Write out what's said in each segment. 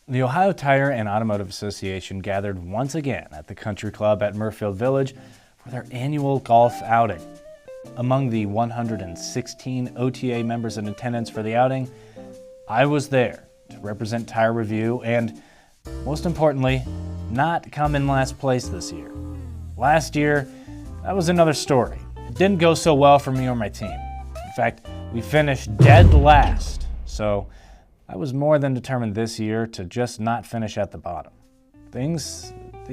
The Ohio Tire and Automotive Association gathered once again at the Country Club at Muirfield Village for their annual golf outing. Among the 116 OTA members in attendance for the outing, I was there to represent Tire Review and, most importantly, not come in last place this year. Last year, that was another story. It didn't go so well for me or my team. In fact, we finished dead last, so I was more than determined this year to just not finish at the bottom. They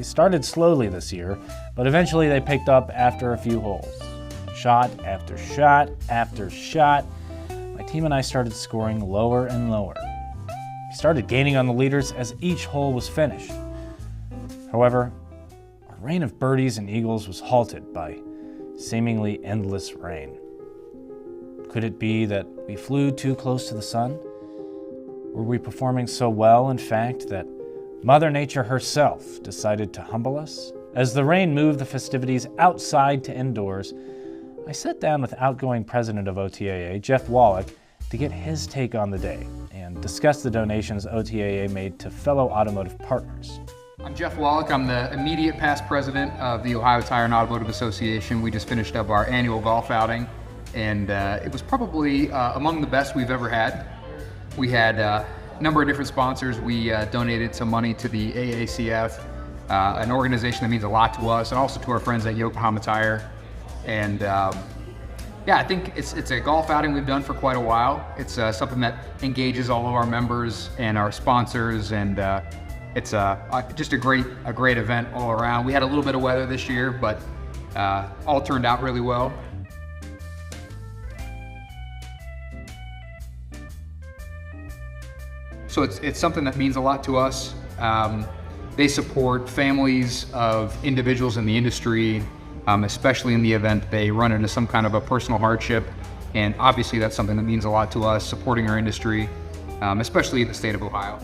started slowly this year, but eventually they picked up after a few holes. Shot after shot after shot, my team and I started scoring lower and lower. We started gaining on the leaders as each hole was finished. However, our reign of birdies and eagles was halted by seemingly endless rain. Could it be that we flew too close to the sun? Were we performing so well, in fact, that Mother Nature herself decided to humble us? As the rain moved the festivities outside to indoors, I sat down with outgoing president of OTAA, Jeff Wallick, to get his take on the day and discuss the donations OTAA made to fellow automotive partners. I'm Jeff Wallick. I'm the immediate past president of the Ohio Tire and Automotive Association. We just finished up our annual golf outing, and it was probably among the best we've ever had. We had a number of different sponsors. We donated some money to the AACF, an organization that means a lot to us, and also to our friends at Yokohama Tire. And yeah, I think it's a golf outing we've done for quite a while. It's something that engages all of our members and our sponsors, and it's just a great event all around. We had a little bit of weather this year, but all turned out really well. So it's something that means a lot to us. They support families of individuals in the industry, especially in the event they run into some kind of a personal hardship. And obviously that's something that means a lot to us, supporting our industry, especially in the state of Ohio.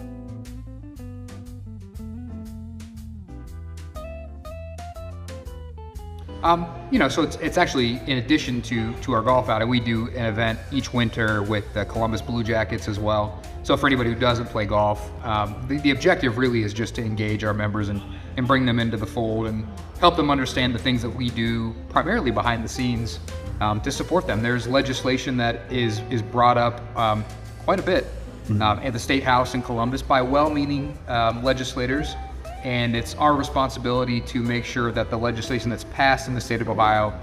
So it's actually, in addition to our golf outing, we do an event each winter with the Columbus Blue Jackets as well. So for anybody who doesn't play golf, the objective really is just to engage our members and bring them into the fold and help them understand the things that we do primarily behind the scenes to support them. There's legislation that is brought up quite a bit at the State House in Columbus by well-meaning legislators. And it's our responsibility to make sure that the legislation that's passed in the state of Ohio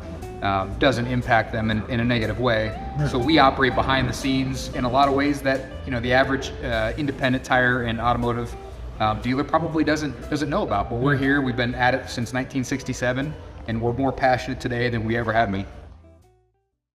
doesn't impact them in a negative way. So we operate behind the scenes in a lot of ways that the average independent tire and automotive dealer probably doesn't know about. But we're here, we've been at it since 1967, and we're more passionate today than we ever have been.